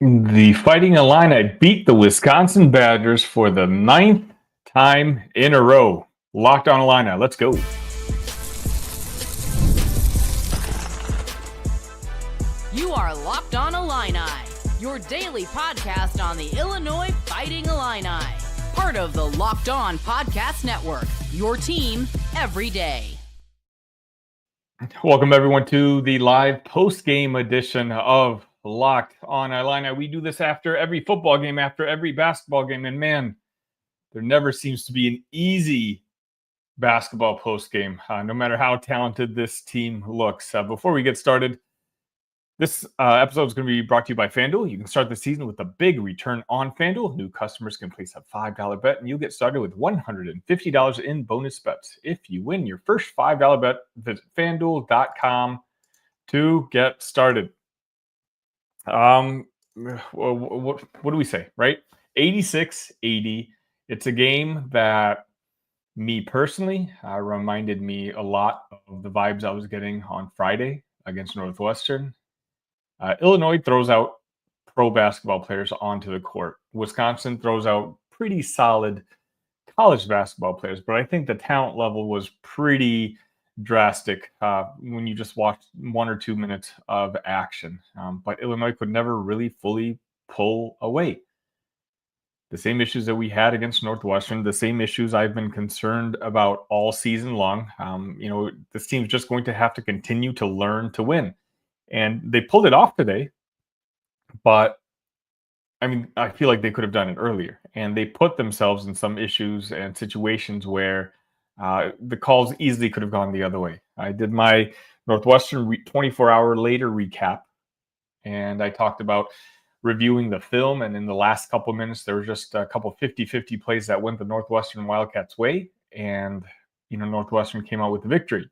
The Fighting Illini beat the Wisconsin Badgers for the 9th time in a row. Locked On Illini, let's go. You are Locked On Illini, your daily podcast on the Illinois Fighting Illini. Part of the Locked On Podcast Network, your team every day. Welcome, everyone, to the live post-game edition of Locked On Illini. We do this after every football game, after every basketball game, and man, there never seems to be an easy basketball post-game, no matter how talented this team looks. Before we get started, this episode is going to be brought to you by FanDuel. You can start the season with a big return on FanDuel. New customers can place a $5 bet, and you'll get started with $150 in bonus bets. If you win your first $5 bet, visit FanDuel.com to get started. What do we say, right? 86-80. It's a game that me personally reminded me a lot of the vibes I was getting on Friday against Northwestern. Illinois throws out pro basketball players onto the court. Wisconsin throws out pretty solid college basketball players, but I think the talent level was pretty drastic when you just watched 1 or 2 minutes of action. But Illinois could never really fully pull away. The same issues that we had against Northwestern, the same issues I've been concerned about all season long. This team's just going to have to continue to learn to win. And they pulled it off today, but I feel like they could have done it earlier. And they put themselves in some issues and situations where the calls easily could have gone the other way. I did my Northwestern 24-hour later recap, and I talked about reviewing the film. And in the last couple of minutes, there were just a couple 50-50 plays that went the Northwestern Wildcats' way. And, Northwestern came out with the victory.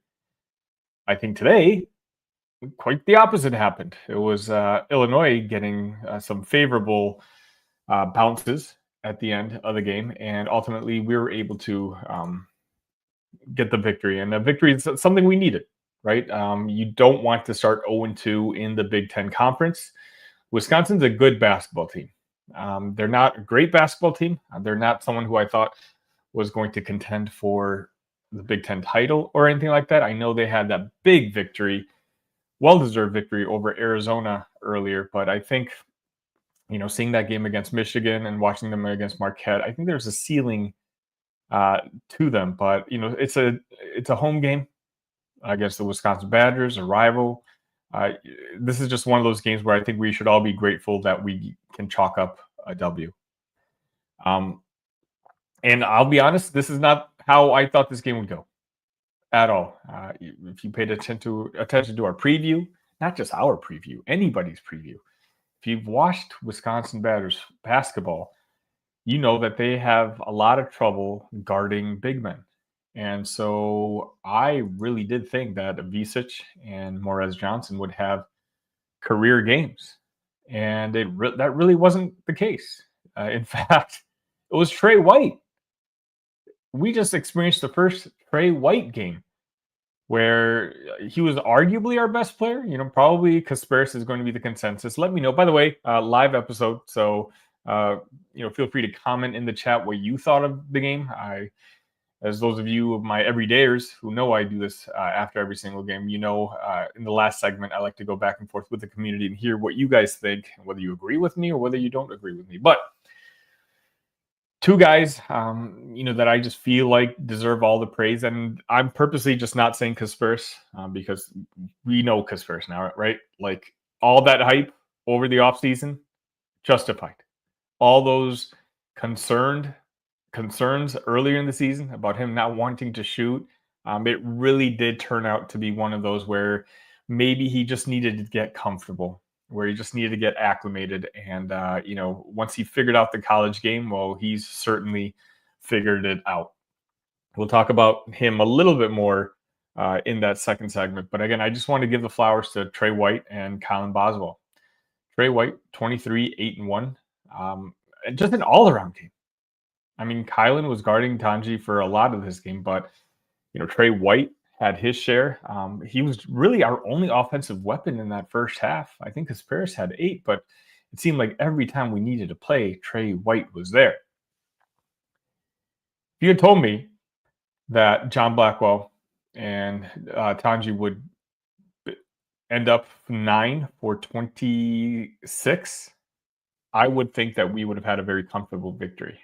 I think today, quite the opposite happened. It was Illinois getting some favorable bounces at the end of the game, and ultimately we were able to get the victory. And the victory is something we needed, right? You don't want to start 0-2 in the Big Ten Conference. Wisconsin's a good basketball team. They're not a great basketball team. They're not someone who I thought was going to contend for the Big Ten title or anything like that. I know they had that big victory, well-deserved victory over Arizona earlier, but I think, seeing that game against Michigan and watching them against Marquette, I think there's a ceiling to them. But it's a home game against the Wisconsin Badgers, a rival. This is just one of those games where I think we should all be grateful that we can chalk up a W. And I'll be honest, this is not how I thought this game would go at all. If you paid attention to our preview, not just our preview, anybody's preview. If you've watched Wisconsin Badgers basketball, you know that they have a lot of trouble guarding big men. And so I really did think that Visic and Morez Johnson would have career games. And that really wasn't the case. In fact, it was Tre White. We just experienced the first Tre White game where he was arguably our best player. Probably Kasparas is going to be the consensus. Let me know. By the way, live episode. So, feel free to comment in the chat what you thought of the game. As those of you of my everydayers who know I do this after every single game, in the last segment, I like to go back and forth with the community and hear what you guys think, whether you agree with me or whether you don't agree with me. But two guys, that I just feel like deserve all the praise. And I'm purposely just not saying Kasparas because we know Kasparas now, right? Like all that hype over the offseason, justified. All those concerns earlier in the season about him not wanting to shoot, it really did turn out to be one of those where maybe he just needed to get comfortable, where he just needed to get acclimated. And, once he figured out the college game, well, he's certainly figured it out. We'll talk about him a little bit more in that second segment. But again, I just want to give the flowers to Tre White and Kylan Boswell. Tre White, 23, 8-1. And just an all-around game. Kylan was guarding Tanji for a lot of this game, but, Tre White had his share. He was really our only offensive weapon in that first half. I think Kasparas had 8, but it seemed like every time we needed to play, Tre White was there. If you had told me that John Blackwell and Tanji would end up 9 for 26, I would think that we would have had a very comfortable victory.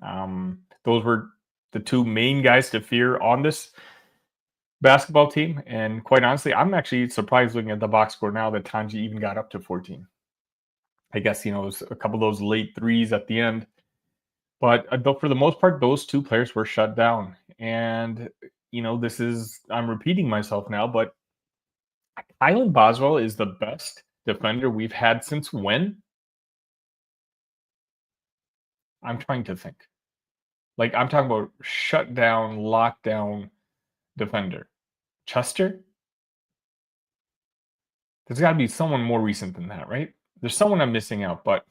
Those were the two main guys to fear on this basketball team. And quite honestly, I'm actually surprised looking at the box score now that Tanji even got up to 14. I guess, it was a couple of those late threes at the end. But for the most part, those two players were shut down. And, I'm repeating myself now, but Kylan Boswell is the best defender we've had since when? I'm trying to think. Like, I'm talking about shut down, lockdown defender. Chester? There's got to be someone more recent than that, right? There's someone I'm missing out, but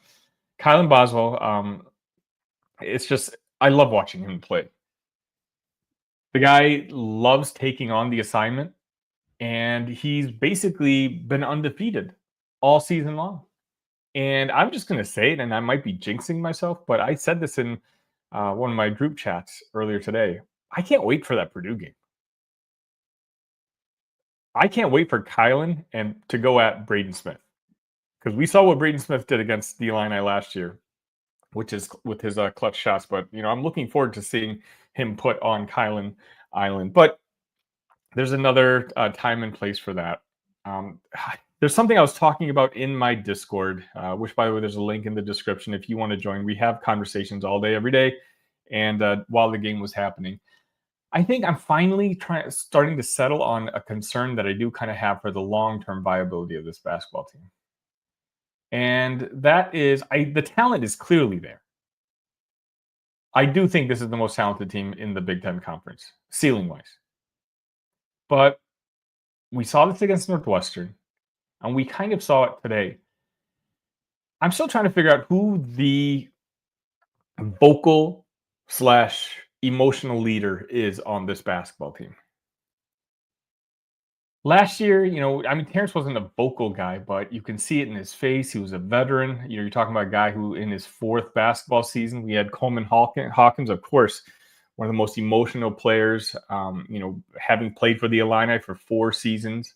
Kylan Boswell, it's just, I love watching him play. The guy loves taking on the assignment, and he's basically been undefeated all season long. And I'm just going to say it, and I might be jinxing myself, but I said this in one of my group chats earlier today. I can't wait for that Purdue game. I can't wait for Kylan and to go at Braden Smith, because we saw what Braden Smith did against the Illini last year, which is with his clutch shots. But I'm looking forward to seeing him put on Kylan Island. But there's another time and place for that. There's something I was talking about in my Discord, which, by the way, there's a link in the description if you want to join. We have conversations all day, every day, and while the game was happening. I think I'm finally starting to settle on a concern that I do kind of have for the long-term viability of this basketball team. And that is, the talent is clearly there. I do think this is the most talented team in the Big Ten Conference, ceiling-wise. But we saw this against Northwestern, and we kind of saw it today. I'm still trying to figure out who the vocal / emotional leader is on this basketball team. Last year, Terrence wasn't a vocal guy, but you can see it in his face. He was a veteran. You're talking about a guy who, in his 4th basketball season, we had Coleman Hawkins, of course, one of the most emotional players, having played for the Illini for 4 seasons.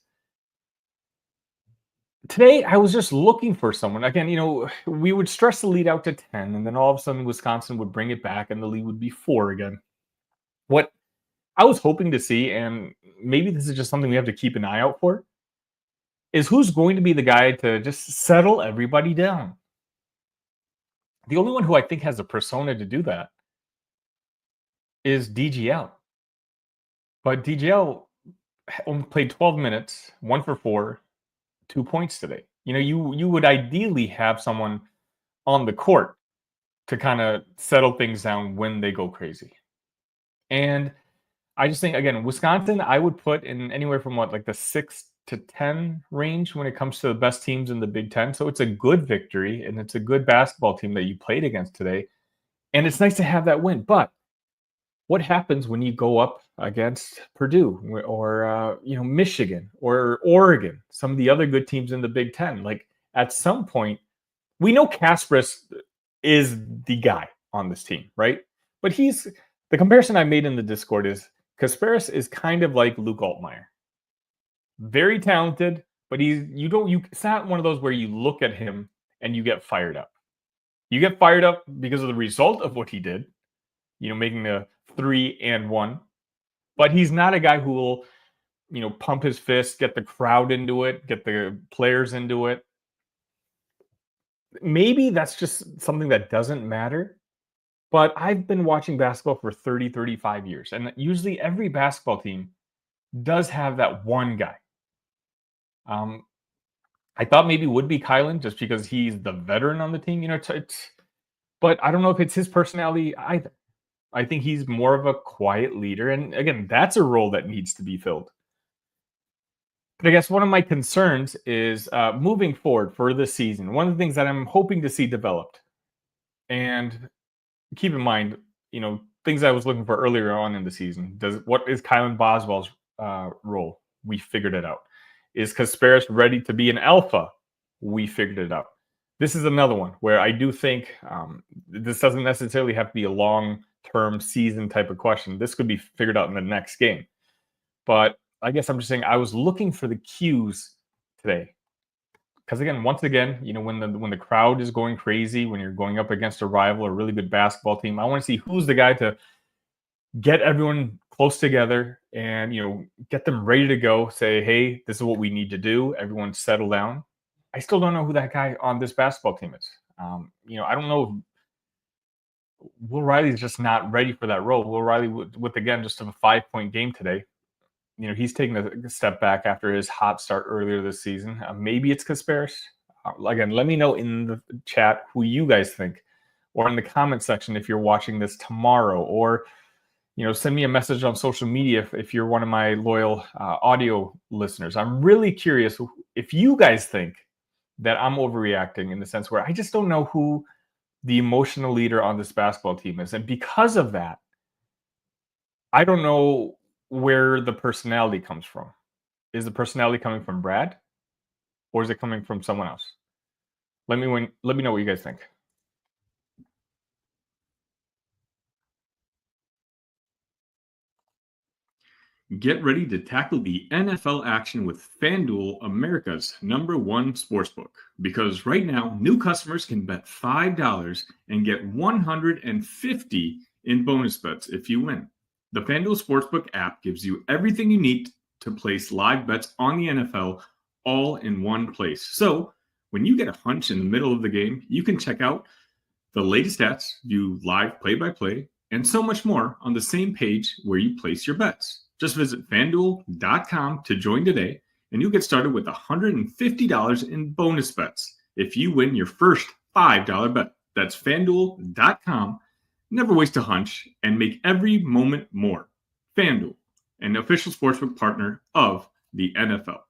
Today, I was just looking for someone. Again, we would stress the lead out to 10, and then all of a sudden Wisconsin would bring it back, and the lead would be 4 again. What I was hoping to see, and maybe this is just something we have to keep an eye out for, is who's going to be the guy to just settle everybody down. The only one who I think has a persona to do that is DGL. But DGL only played 12 minutes, 1 for 4, 2 points today. You would ideally have someone on the court to kind of settle things down when they go crazy. And I just think, again, Wisconsin, I would put in anywhere from the 6 to 10 range when it comes to the best teams in the Big Ten. So it's a good victory, and it's a good basketball team that you played against today. And it's nice to have that win. But what happens when you go up against Purdue or Michigan or Oregon, some of the other good teams in the Big Ten? Like, at some point, we know Kasparas is the guy on this team, right? But the comparison I made in the Discord is Kasparas is kind of like Luke Altmaier. Very talented, but it's not one of those where you look at him and you get fired up. You get fired up because of the result of what he did, making a 3-and-1. But he's not a guy who will, pump his fist, get the crowd into it, get the players into it. Maybe that's just something that doesn't matter. But I've been watching basketball for 30, 35 years. And usually every basketball team does have that one guy. I thought maybe it would be Kylan just because he's the veteran on the team. But I don't know if it's his personality either. I think he's more of a quiet leader. And again, that's a role that needs to be filled. But I guess one of my concerns is moving forward for this season. One of the things that I'm hoping to see developed. And keep in mind, things I was looking for earlier on in the season. What is Kylan Boswell's role? We figured it out. Is Kasparas ready to be an alpha? We figured it out. this is another one where I do think this doesn't necessarily have to be a long-term season type of question. This could be figured out in the next game. But I guess I'm just saying I was looking for the cues today. Because again, once again, when the crowd is going crazy, when you're going up against a rival, a really good basketball team, I want to see who's the guy to get everyone close together and get them ready to go. Say, hey, this is what we need to do. Everyone settle down. I still don't know who that guy on this basketball team is. I don't know. Will Riley's just not ready for that role. Will Riley, with again just a 5-point game today, he's taking a step back after his hot start earlier this season. Maybe it's Kasparas. Again, let me know in the chat who you guys think, or in the comment section if you're watching this tomorrow, or send me a message on social media if you're one of my loyal audio listeners. I'm really curious if you guys think that I'm overreacting in the sense where I just don't know who the emotional leader on this basketball team is. And because of that, I don't know where the personality comes from. Is the personality coming from Brad, or is it coming from someone else? Let me know what you guys think. Get ready to tackle the NFL action with FanDuel, America's #1 sportsbook. Because right now, new customers can bet $5 and get $150 in bonus bets if you win. The FanDuel Sportsbook app gives you everything you need to place live bets on the NFL all in one place. So when you get a hunch in the middle of the game, you can check out the latest stats, view live play-by-play, and so much more on the same page where you place your bets. Just visit FanDuel.com to join today, and you'll get started with $150 in bonus bets if you win your first $5 bet. That's FanDuel.com. Never waste a hunch and make every moment more. FanDuel, an official sportsbook partner of the NFL.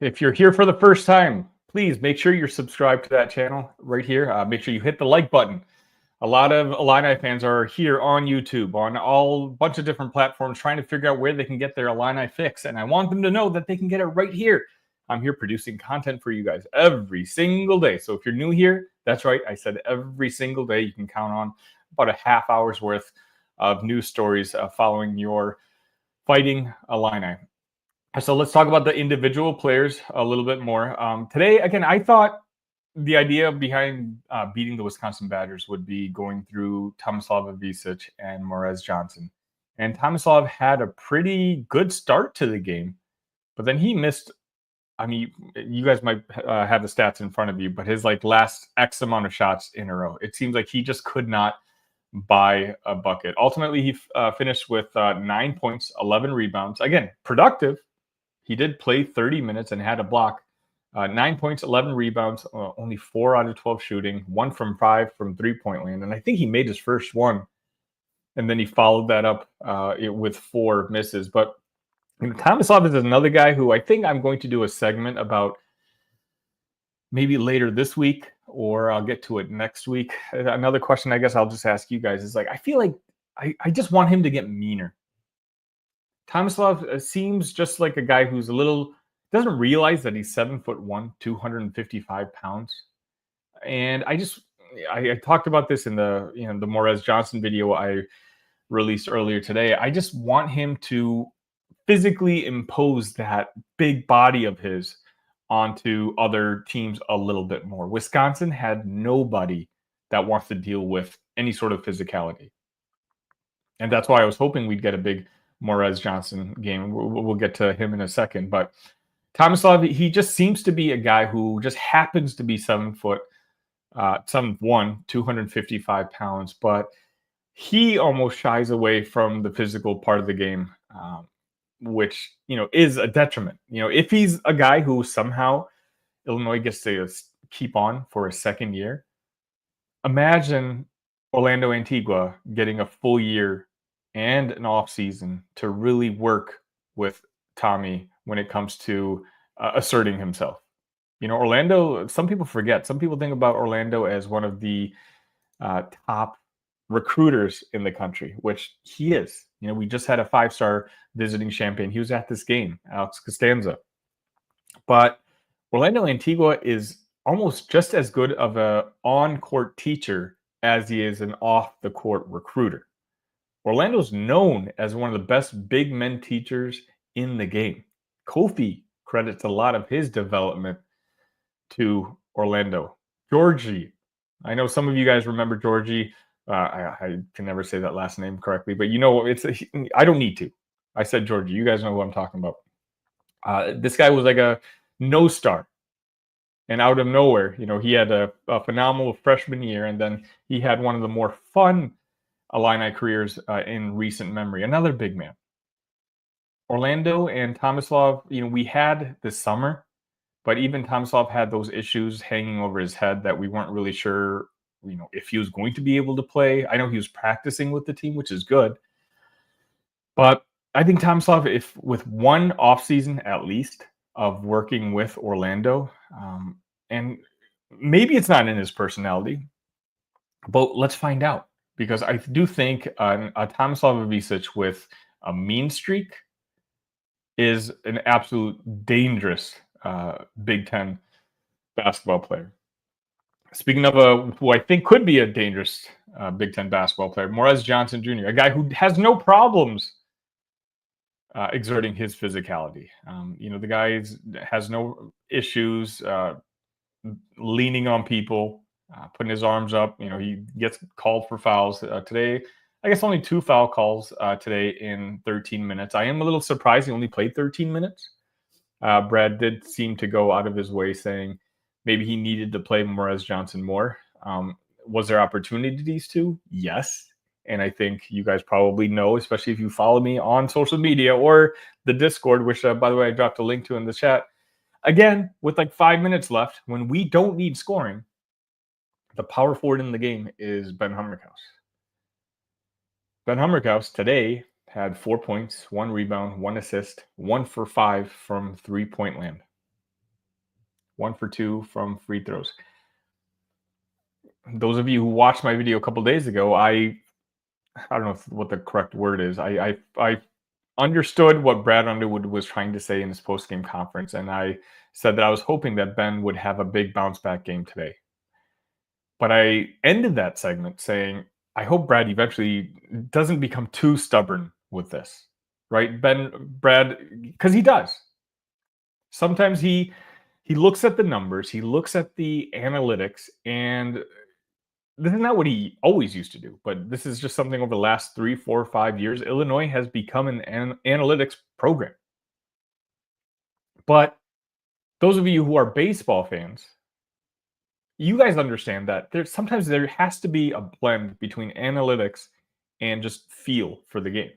If you're here for the first time, please make sure you're subscribed to that channel right here. Make sure you hit the like button. A lot of Illini fans are here on YouTube, on all bunch of different platforms, trying to figure out where they can get their Illini fix. And I want them to know that they can get it right here. I'm here producing content for you guys every single day. So if you're new here, that's right. I said every single day. You can count on about a half hour's worth of news stories following your Fighting Illini. So let's talk about the individual players a little bit more. Today, again, I thought the idea behind beating the Wisconsin Badgers would be going through Tomislav Ivicic and Morez Johnson. And Tomislav had a pretty good start to the game, but then he missed. I mean, you guys might have the stats in front of you, but his last X amount of shots in a row, it seems like he just could not buy a bucket. Ultimately, he finished with 9 points, 11 rebounds. Again, productive. He did play 30 minutes and had a block. 9 points, 11 rebounds, only 4 out of 12 shooting, 1 from 5 from three-point land. And I think he made his first one. And then he followed that up with 4 misses. But Tomislav is another guy who I think I'm going to do a segment about maybe later this week, or I'll get to it next week. Another question I guess I'll just ask you guys is I feel like I just want him to get meaner. Tomislav seems just like a guy who's doesn't realize that he's 7'1", 255 pounds. And I talked about this in the the Morez Johnson video I released earlier today. I just want him to physically impose that big body of his onto other teams a little bit more. Wisconsin had nobody that wants to deal with any sort of physicality. And that's why I was hoping we'd get a big Morez Johnson game. We'll get to him in a second. But Tomislav, he just seems to be a guy who just happens to be 7'1", 255 pounds, but he almost shies away from the physical part of the game, which, is a detriment. If he's a guy who somehow Illinois gets to keep on for a second year, imagine Orlando Antigua getting a full year and an off season to really work with Tommy when it comes to asserting himself. Orlando, some people forget. Some people think about Orlando as one of the top recruiters in the country, which he is. We just had a 5-star visiting champion. He was at this game, Alex Costanza. But Orlando Antigua is almost just as good of an on-court teacher as he is an off-the-court recruiter. Orlando's known as one of the best big men teachers in the game. Kofi credits a lot of his development to Orlando. Georgie. I know some of you guys remember Georgie. I can never say that last name correctly, but I don't need to. I said Georgie. You guys know who I'm talking about. This guy was like a no-star. And out of nowhere, he had a phenomenal freshman year, and then he had one of the more fun Illini careers in recent memory. Another big man. Orlando and Tomislav, we had this summer, but even Tomislav had those issues hanging over his head that we weren't really sure, if he was going to be able to play. I know he was practicing with the team, which is good. But I think Tomislav, if with one offseason at least of working with Orlando, and maybe it's not in his personality, but let's find out. Because I do think a Tomislav Ivicic with a mean streak is an absolute dangerous Big Ten basketball player. Speaking of who I think could be a dangerous Big Ten basketball player, Morez Johnson Jr., a guy who has no problems exerting his physicality. The guy has no issues leaning on people. Putting his arms up, he gets called for fouls today. I guess only 2 foul calls today in 13 minutes. I am a little surprised he only played 13 minutes. Brad did seem to go out of his way saying maybe he needed to play Morez Johnson more. Was there opportunities to? Yes. And I think you guys probably know, especially if you follow me on social media or the Discord, which, by the way, I dropped a link to in the chat. Again, with like 5 minutes left, when we don't need scoring, the power forward in the game is Ben Hummerkaus. Ben Hummerkaus today had 4 points, 1 rebound, 1 assist, 1 for 5 from three-point land, 1 for 2 from free throws. Those of you who watched my video a couple days ago, I don't know what the correct word is. I understood what Brad Underwood was trying to say in his post-game conference, and I said that I was hoping that Ben would have a big bounce-back game today. But I ended that segment saying, I hope Brad eventually doesn't become too stubborn with this, right? Brad, because he does. Sometimes he looks at the numbers, he looks at the analytics, and this is not what he always used to do, but this is just something over the last 3, 4, 5 years. Illinois has become an analytics program. But those of you who are baseball fans, you guys understand that sometimes there has to be a blend between analytics and just feel for the game.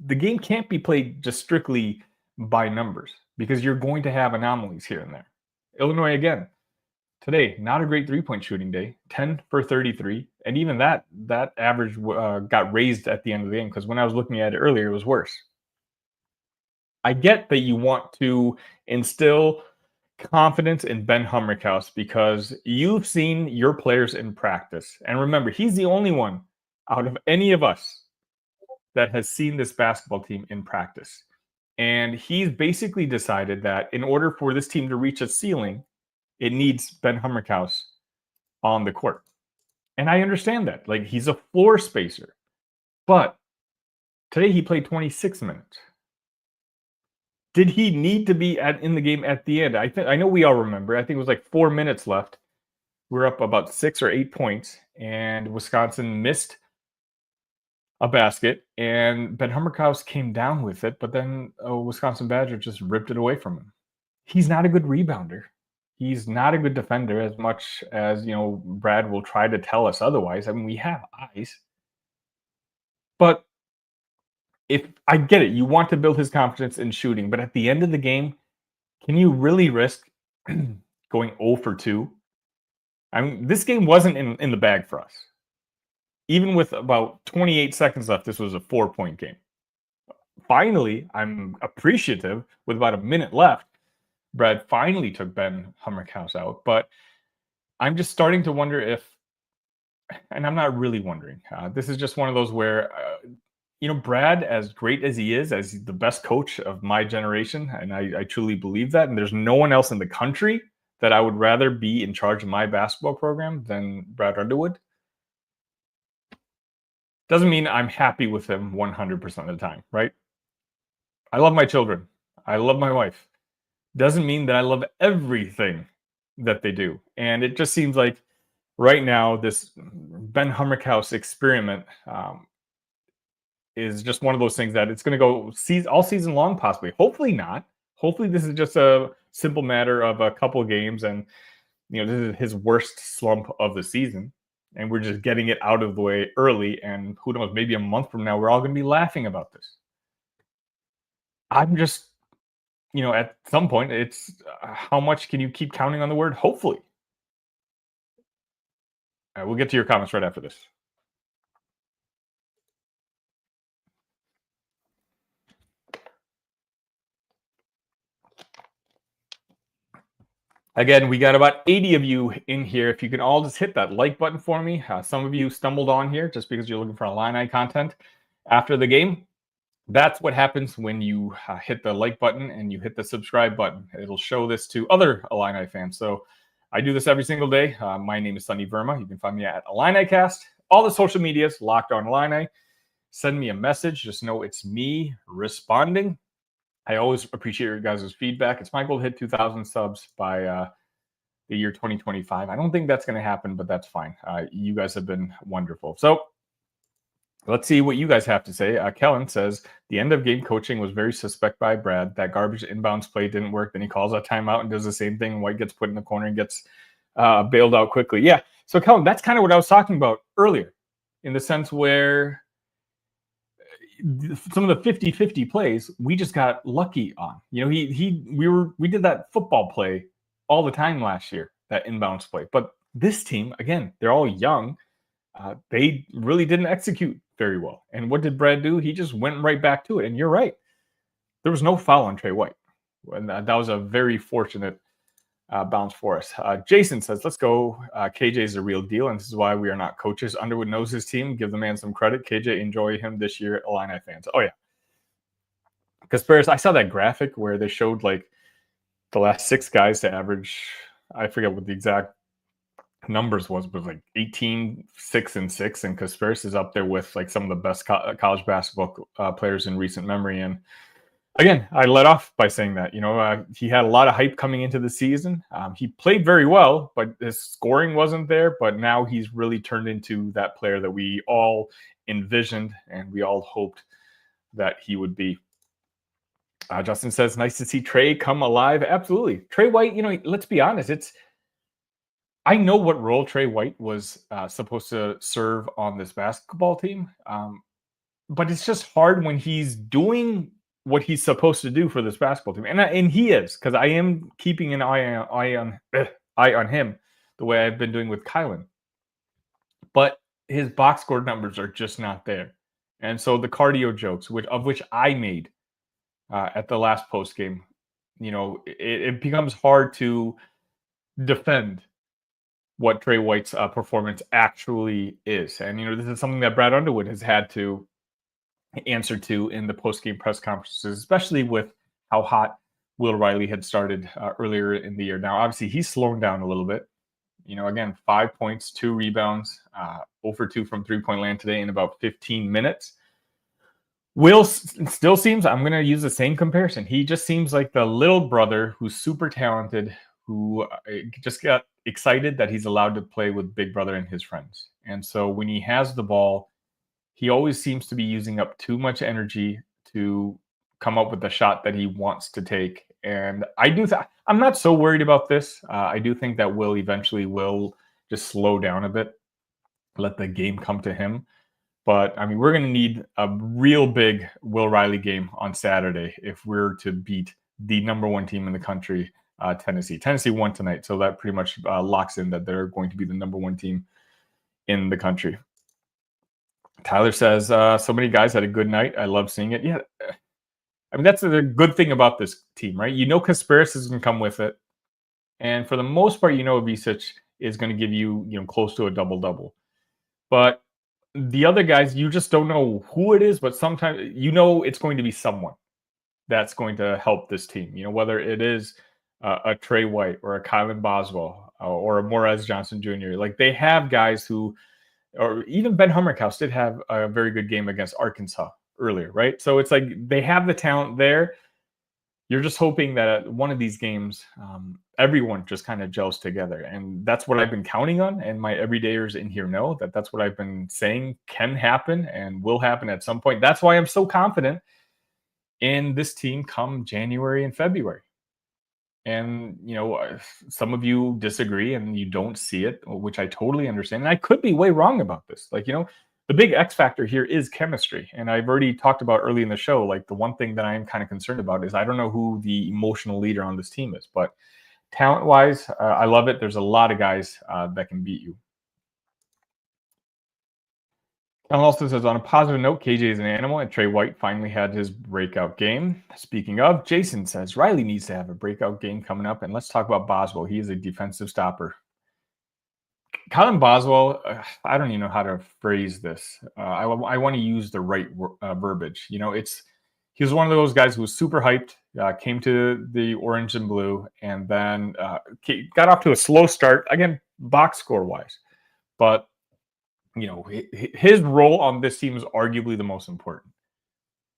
The game can't be played just strictly by numbers because you're going to have anomalies here and there. Illinois, again, today, not a great three-point shooting day, 10 for 33. And even that average got raised at the end of the game because when I was looking at it earlier, it was worse. I get that you want to instill confidence in Ben Hummerkaus because you've seen your players in practice. And remember, he's the only one out of any of us that has seen this basketball team in practice. And he's basically decided that in order for this team to reach a ceiling, it needs Ben Hummerkaus on the court. And I understand that. Like, he's a floor spacer. But today he played 26 minutes. Did he need to be in the game at the end? I know we all remember. I think it was like 4 minutes left. We're up about 6 or 8 points, and Wisconsin missed a basket, and Ben Hummerkaus came down with it, but then a Wisconsin Badger just ripped it away from him. He's not a good rebounder. He's not a good defender as much as, Brad will try to tell us otherwise. I mean, we have eyes. But if I get it, you want to build his confidence in shooting, but at the end of the game, can you really risk going 0 for 2? I mean, this game wasn't in the bag for us. Even with about 28 seconds left, this was a 4-point game. Finally, I'm appreciative with about a minute left. Brad finally took Ben Hummerkaus out, but I'm just starting to wonder if, and I'm not really wondering, this is just one of those where Brad, as great as he is, as he's the best coach of my generation, and I truly believe that, and there's no one else in the country that I would rather be in charge of my basketball program than Brad Underwood. Doesn't mean I'm happy with him 100% of the time, right? I love my children. I love my wife. Doesn't mean that I love everything that they do. And it just seems like right now, this Ben Hummerkaus experiment is just one of those things that it's going to go all season long, possibly. Hopefully not. Hopefully this is just a simple matter of a couple of games, and this is his worst slump of the season, and we're just getting it out of the way early. And who knows, maybe a month from now, we're all going to be laughing about this. I'm just, at some point, it's how much can you keep counting on the word hopefully? All right, we'll get to your comments right after this. Again, we got about 80 of you in here. If you can all just hit that like button for me. Some of you stumbled on here just because you're looking for Illini content after the game. That's what happens when you hit the like button and you hit the subscribe button. It'll show this to other Illini fans. So I do this every single day. My name is Sunny Verma. You can find me at IlliniCast. All the social medias, Locked On Illini. Send me a message. Just know it's me responding. I always appreciate your guys' feedback. It's my goal to hit 2,000 subs by the year 2025. I don't think that's going to happen, but that's fine. You guys have been wonderful. So let's see what you guys have to say. Kellen says, the end of game coaching was very suspect by Brad. That garbage inbounds play didn't work. Then he calls a timeout and does the same thing. White gets put in the corner and gets bailed out quickly. Yeah. So Kellen, that's kind of what I was talking about earlier, in the sense where some of the 50-50 plays we just got lucky on. We did that football play all the time last year, that inbounds play. But this team, again, they're all young. They really didn't execute very well. And what did Brad do? He just went right back to it. And you're right. There was no foul on Tre White. And that was a very fortunate bounce for us. Jason says, let's go. KJ is a real deal, and this is why we are not coaches. Underwood knows his team. Give the man some credit. KJ, enjoy him this year, Illini fans. Oh, yeah. Kasparas, I saw that graphic where they showed like the last 6 guys to average, I forget what the exact numbers was, but like 18, 6, and 6. And Kasparas is up there with like some of the best college basketball players in recent memory. And again, I let off by saying that, he had a lot of hype coming into the season. He played very well, but his scoring wasn't there. But now he's really turned into that player that we all envisioned and we all hoped that he would be. Justin says, nice to see Tre come alive. Absolutely. Tre White, let's be honest. I know what role Tre White was supposed to serve on this basketball team. But it's just hard when he's doing what he's supposed to do for this basketball team. And he is, because I am keeping an eye on him the way I've been doing with Kylan. But his box score numbers are just not there. And so the cardio jokes, of which I made at the last post game, it becomes hard to defend what Tre White's performance actually is. And, this is something that Brad Underwood has had to answer to in the post-game press conferences, especially with how hot Will Riley had started earlier in the year. Now, obviously, he's slowing down a little bit. Again, 5 points, 2 rebounds, 0 for 2 from three-point land today in about 15 minutes. Will still seems, I'm going to use the same comparison. He just seems like the little brother who's super talented, who just got excited that he's allowed to play with big brother and his friends. And so when he has the ball, he always seems to be using up too much energy to come up with the shot that he wants to take. And I'm not so worried about this. I do think that Will eventually will just slow down a bit, let the game come to him. But, we're going to need a real big Will Riley game on Saturday if we're to beat the number 1 team in the country, Tennessee. Tennessee won tonight, so that pretty much locks in that they're going to be the number 1 team in the country. Tyler says, so many guys had a good night. I love seeing it. Yeah, that's the good thing about this team, right? Kasparas is going to come with it. And for the most part, Visic is going to give you, close to a double-double. But the other guys, you just don't know who it is, but sometimes it's going to be someone that's going to help this team. Whether it is a Tre White or a Kylan Boswell or a Morez Johnson Jr. Like, they have guys who, or even Ben Hummerkaus did have a very good game against Arkansas earlier, right? So it's like they have the talent there. You're just hoping that at one of these games, everyone just kind of gels together. And that's what I've been counting on. And my everydayers in here know that that's what I've been saying can happen and will happen at some point. That's why I'm so confident in this team come January and February. And, some of you disagree and you don't see it, which I totally understand. And I could be way wrong about this. Like, the big X factor here is chemistry. And I've already talked about early in the show, like, the one thing that I'm kind of concerned about is I don't know who the emotional leader on this team is. But talent-wise, I love it. There's a lot of guys that can beat you. Alan also says, on a positive note, KJ is an animal, and Tre White finally had his breakout game. Speaking of, Jason says, Riley needs to have a breakout game coming up, and let's talk about Boswell. He is a defensive stopper. Kylan Boswell, I don't even know how to phrase this. I want to use the right verbiage. He was one of those guys who was super hyped, came to the orange and blue, and then got off to a slow start, again, box score-wise. But his role on this team is arguably the most important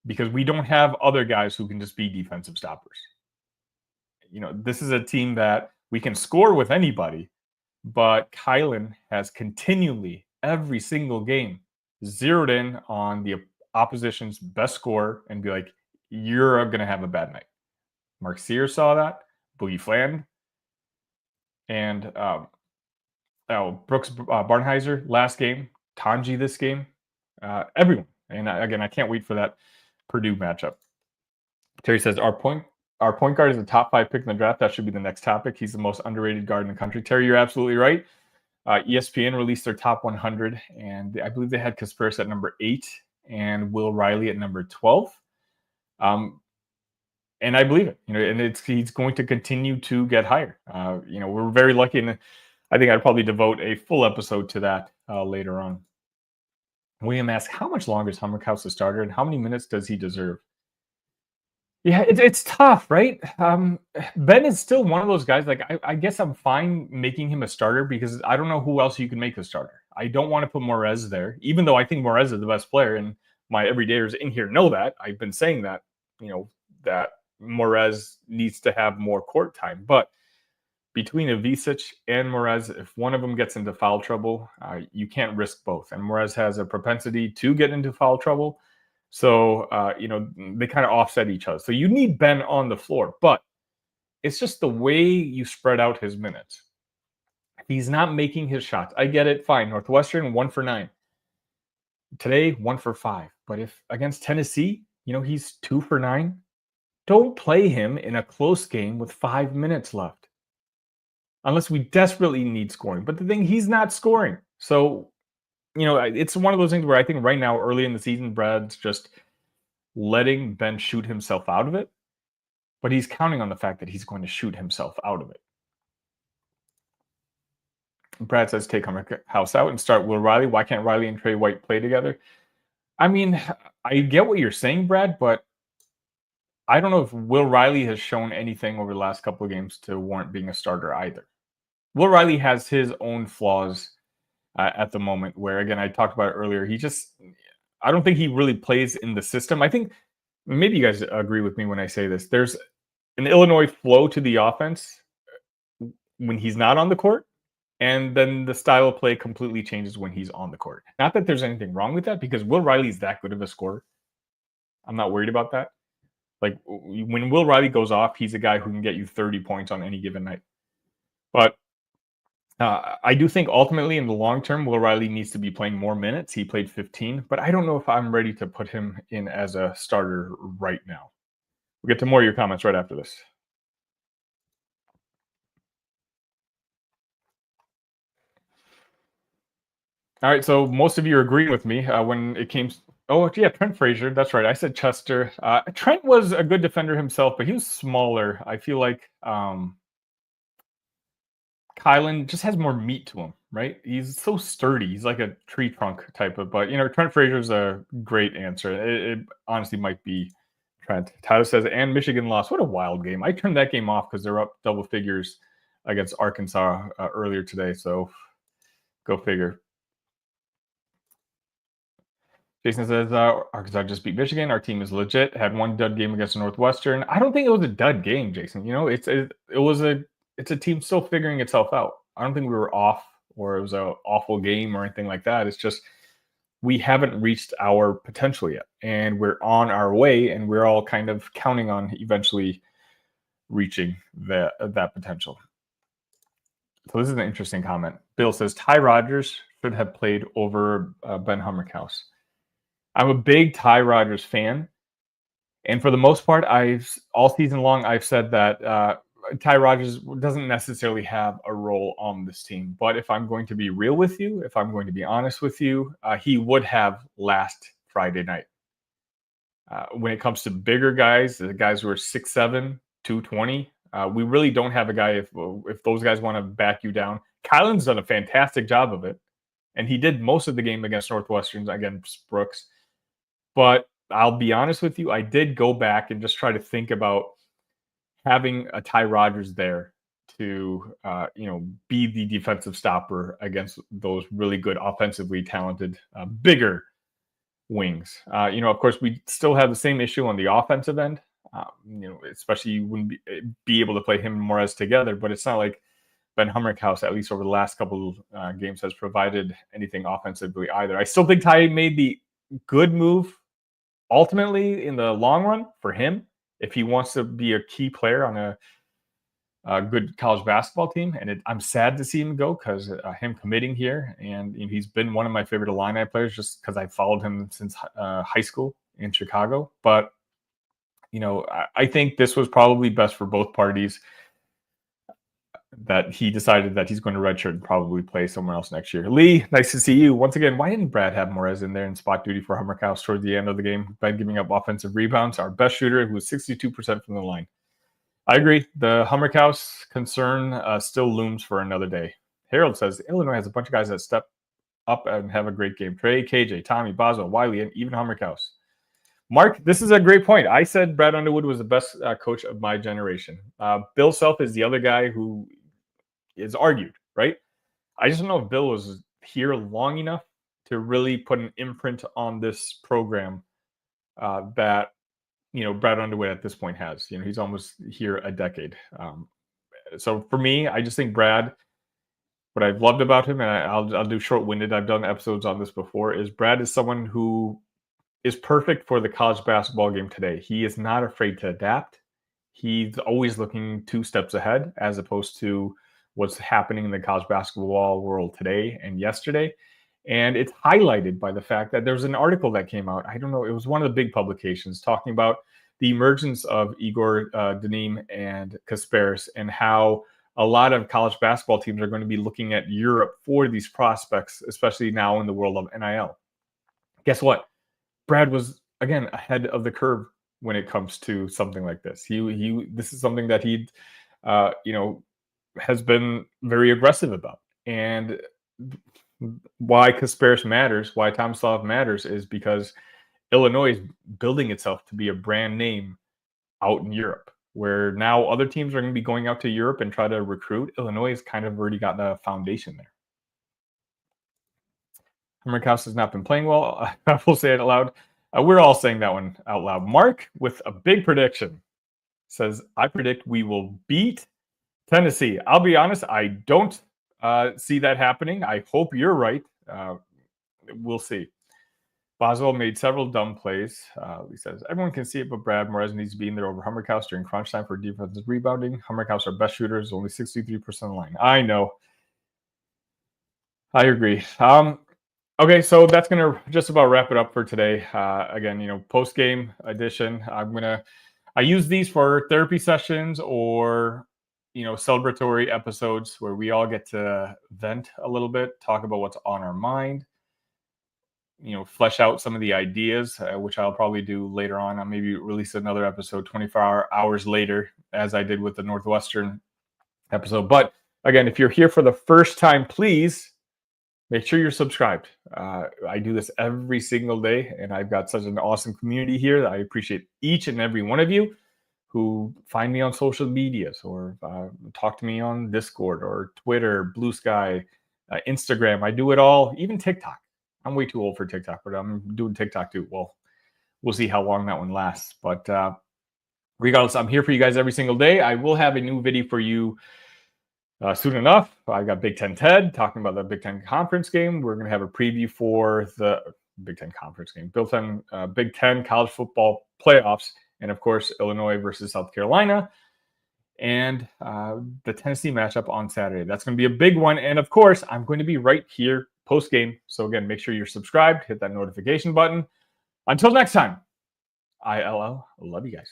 because we don't have other guys who can just be defensive stoppers. This is a team that we can score with anybody, but Kylan has continually, every single game, zeroed in on the opposition's best scorer and be like, you're going to have a bad night. Mark Sears saw that, Boogie Fland, and Brooks Barnheiser last game, Tanji this game, everyone. And again, I can't wait for that Purdue matchup. Terry says, our point guard is a top 5 pick in the draft. That should be the next topic. He's the most underrated guard in the country. Terry, you're absolutely right. ESPN released their top 100, and I believe they had Kasparas at number 8 and Will Riley at number 12. And I believe it. And he's going to continue to get higher. We're very lucky, and I think I'd probably devote a full episode to that later on. William asks, how much longer is Hummerkaus a starter, and how many minutes does he deserve? Yeah, it's tough, right? Ben is still one of those guys. Like, I guess I'm fine making him a starter because I don't know who else you can make a starter. I don't want to put Morez there, even though I think Morez is the best player, and my everydayers in here know that. I've been saying that, that Morez needs to have more court time. But between Ivisic and Morez, if one of them gets into foul trouble, you can't risk both. And Morez has a propensity to get into foul trouble. So, they kind of offset each other. So you need Ben on the floor, but it's just the way you spread out his minutes. If he's not making his shots, I get it, fine. Northwestern, 1 for 9. Today, 1 for 5. But if against Tennessee, he's 2 for 9, don't play him in a close game with 5 minutes left. Unless we desperately need scoring. But the thing, he's not scoring. So, it's one of those things where I think right now, early in the season, Brad's just letting Ben shoot himself out of it. But he's counting on the fact that he's going to shoot himself out of it. Brad says, take Hummerkaus out and start Will Riley. Why can't Riley and Tre White play together? I mean, I get what you're saying, Brad, but I don't know if Will Riley has shown anything over the last couple of games to warrant being a starter either. Will Riley has his own flaws at the moment where, again, I talked about it earlier. I don't think he really plays in the system. I think maybe you guys agree with me when I say this. There's an Illinois flow to the offense when he's not on the court, and then the style of play completely changes when he's on the court. Not that there's anything wrong with that, because Will Riley's that good of a scorer. I'm not worried about that. Like, when Will Riley goes off, he's a guy who can get you 30 points on any given night. But I do think ultimately in the long term, Will Riley needs to be playing more minutes. He played 15, but I don't know if I'm ready to put him in as a starter right now. We'll get to more of your comments right after this. All right, so most of you are agreeing with me when it came. Oh, yeah, Trent Frazier. That's right. I said Chester. Trent was a good defender himself, but he was smaller. I feel like Kylan just has more meat to him, right? He's so sturdy. He's like a tree trunk type of, but Trent Frazier's a great answer. It honestly might be Trent. Tyler says, and Michigan lost. What a wild game. I turned that game off because they're up double figures against Arkansas earlier today. So go figure. Jason says, Arkansas just beat Michigan. Our team is legit. Had one dud game against Northwestern. I don't think it was a dud game, Jason. It's a team still figuring itself out. I don't think we were off or it was an awful game or anything like that. It's just we haven't reached our potential yet, and we're on our way, and we're all kind of counting on eventually reaching that potential. So this is an interesting comment. Bill says, Ty Rodgers should have played over Ben Hummerkaus. I'm a big Ty Rodgers fan, and for the most part, all season long I've said that Ty Rodgers doesn't necessarily have a role on this team. But if I'm going to be real with you, if I'm going to be honest with you, he would have last Friday night. When it comes to bigger guys, the guys who are 6'7", 220, we really don't have a guy if those guys want to back you down. Kylan's done a fantastic job of it, and he did most of the game against Northwestern, against Brooks. But I'll be honest with you, I did go back and just try to think about having a Ty Rodgers there to, be the defensive stopper against those really good, offensively talented, bigger wings. Of course, we still have the same issue on the offensive end. Especially you wouldn't be able to play him and Morez together, but it's not like Ben Hummerkaus, at least over the last couple of games, has provided anything offensively either. I still think Ty made the good move ultimately in the long run for him if he wants to be a key player on a good college basketball team. And I'm sad to see him go because him committing here, and he's been one of my favorite Illini players just because I followed him since high school in Chicago. But I think this was probably best for both parties, that he decided that he's going to redshirt and probably play somewhere else next year. Lee, nice to see you. Once again, why didn't Brad have Morez in there in spot duty for Hummerkaus toward the end of the game by giving up offensive rebounds? Our best shooter, who was 62% from the line. I agree. The Hummerkaus concern still looms for another day. Harold says, Illinois has a bunch of guys that step up and have a great game. Trey, KJ, Tommy, Boswell, Wiley, and even Hummerkaus. Mark, this is a great point. I said Brad Underwood was the best coach of my generation. Bill Self is the other guy who is argued, right? I just don't know if Bill was here long enough to really put an imprint on this program that, Brad Underwood at this point has. He's almost here a decade. So for me, I just think Brad, what I've loved about him, and I'll do short-winded, I've done episodes on this before, is Brad is someone who is perfect for the college basketball game today. He is not afraid to adapt. He's always looking 2 steps ahead as opposed to what's happening in the college basketball world today and yesterday. And it's highlighted by the fact that there's an article that came out. I don't know. It was one of the big publications talking about the emergence of Igor Danim and Kasparas and how a lot of college basketball teams are going to be looking at Europe for these prospects, especially now in the world of NIL. Guess what? Brad was, again, ahead of the curve when it comes to something like this. This is something that he, has been very aggressive about. And why Kasparas matters, why Tomislav matters, is because Illinois is building itself to be a brand name out in Europe, where now other teams are going to be going out to Europe and try to recruit. Illinois has kind of already got a foundation there. Hummerkaus has not been playing well. I will say it out loud. We're all saying that one out loud. Mark, with a big prediction, says, I predict we will beat Tennessee. I'll be honest, I don't see that happening. I hope you're right. We'll see. Boswell made several dumb plays. He says, everyone can see it, but Brad Morez needs to be in there over Hummerkaus during crunch time for defensive rebounding. Hummerkaus, our best shooter, is only 63% of the line. I know. I agree. Okay, so that's going to just about wrap it up for today. Again, post-game edition. I use these for therapy sessions or, celebratory episodes where we all get to vent a little bit, talk about what's on our mind, flesh out some of the ideas, which I'll probably do later on. I'll maybe release another episode 24 hours later, as I did with the Northwestern episode. But again, if you're here for the first time, please make sure you're subscribed. I do this every single day, and I've got such an awesome community here that I appreciate each and every one of you who find me on social medias or talk to me on Discord or Twitter, Blue Sky, Instagram. I do it all, even TikTok. I'm way too old for TikTok, but I'm doing TikTok too. Well, we'll see how long that one lasts. But regardless, I'm here for you guys every single day. I will have a new video for you soon enough. I got Big Ten Ted talking about the Big Ten Conference game. We're going to have a preview for the Big Ten Conference game, Big Ten college football playoffs, and of course, Illinois versus South Carolina, and the Tennessee matchup on Saturday. That's going to be a big one. And of course, I'm going to be right here post-game. So again, make sure you're subscribed, hit that notification button. Until next time, ILL, love you guys.